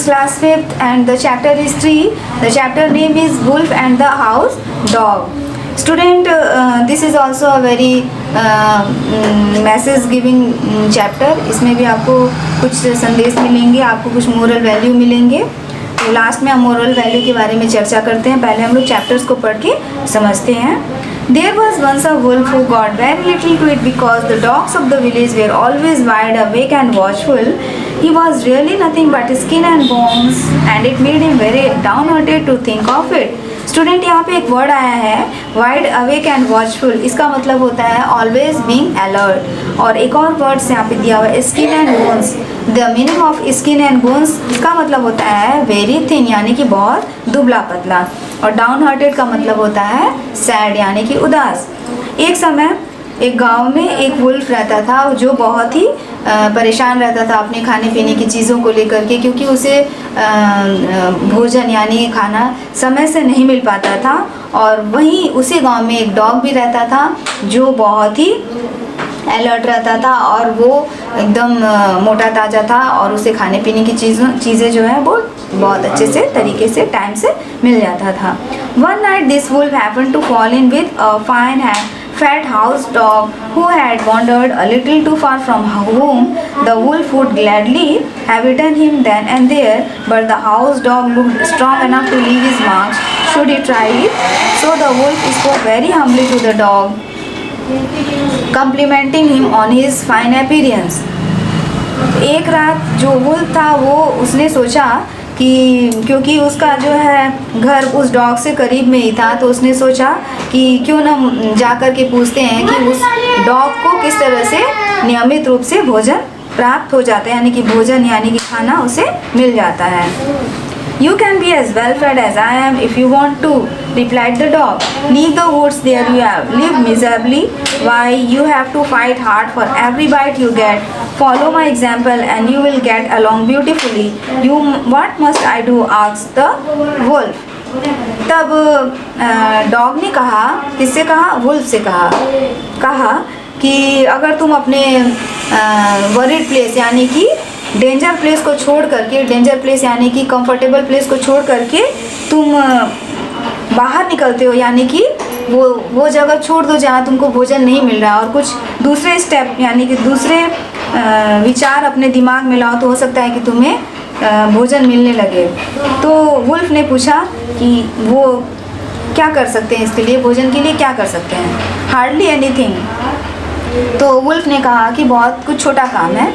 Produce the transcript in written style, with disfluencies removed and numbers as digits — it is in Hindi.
class 5th and the chapter is 3. The chapter name is Wolf and the House Dog. Student, this is also a very message giving chapter. इसमें भी आपको कुछ संदेश मिलेंगे, आपको कुछ मोरल वैल्यू मिलेंगे. तो लास्ट में हम मोरल वैल्यू के बारे में चर्चा करते हैं. पहले हम लोग चैप्टर्स को पढ़ के समझते हैं. There was once a wolf who got very little to eat because the dogs of the village were always wide awake and watchful. He was really nothing but skin and bones, and it made him very downhearted to think of it. Student, यहाँ पे एक वर्ड आया है वाइड अवेक एंड वॉचफुल. इसका मतलब होता है ऑलवेज बीइंग अलर्ट. और एक और वर्ड्स यहाँ पे दिया हुआ है skin and bones. The meaning of skin and bones इसका मतलब होता है वेरी थिन यानी कि बहुत दुबला पतला. और डाउन हार्टेड का मतलब होता है सैड यानी कि उदास. एक समय एक गांव में एक वुल्फ रहता था जो बहुत ही परेशान रहता था अपने खाने पीने की चीज़ों को लेकर के, क्योंकि उसे भोजन यानी खाना समय से नहीं मिल पाता था. और वहीं उसी गांव में एक डॉग भी रहता था जो बहुत ही अलर्ट रहता था और वो एकदम मोटा ताज़ा था और उसे खाने पीने की चीज़ें जो है वो बहुत अच्छे से तरीके से टाइम से मिल जाता था. One night this wolf happened to fall in with a fine fat house dog who had wandered a little too far from home. The wolf would gladly have eaten him then and there, but the house dog looked strong enough to leave his marks should he try it. So the wolf spoke very humbly to the dog, complimenting him on his fine appearance. एक रात जो वुल्फ था वो उसने सोचा कि क्योंकि उसका जो है घर उस डॉग से करीब में ही था, तो उसने सोचा कि क्यों ना जा कर के पूछते हैं कि उस डॉग को किस तरह से नियमित रूप से भोजन प्राप्त हो जाता है, यानी कि भोजन यानी कि खाना उसे मिल जाता है. You can be as well fed as I am if you want to, replied the dog. Leave the woods, there you have lived miserably. Why, you have to fight hard for every bite you get. Follow my example and you will get along beautifully. What must I do? asked the wolf. तब डॉग ने कहा, किससे कहा? वुल्फ से कहा कि अगर तुम अपने वरीड प्लेस यानी कि डेंजर प्लेस को छोड़ करके, डेंजर प्लेस यानी कि कंफर्टेबल प्लेस को छोड़ करके तुम बाहर निकलते हो, यानी कि वो जगह छोड़ दो जहाँ तुमको भोजन नहीं मिल रहा, और कुछ दूसरे स्टेप यानी कि दूसरे विचार अपने दिमाग में लाओ, तो हो सकता है कि तुम्हें भोजन मिलने लगे. तो वुल्फ ने पूछा कि वो क्या कर सकते हैं इसके लिए, भोजन के लिए क्या कर सकते हैं. Hardly anything. तो वुल्फ ने कहा कि बहुत कुछ छोटा काम है.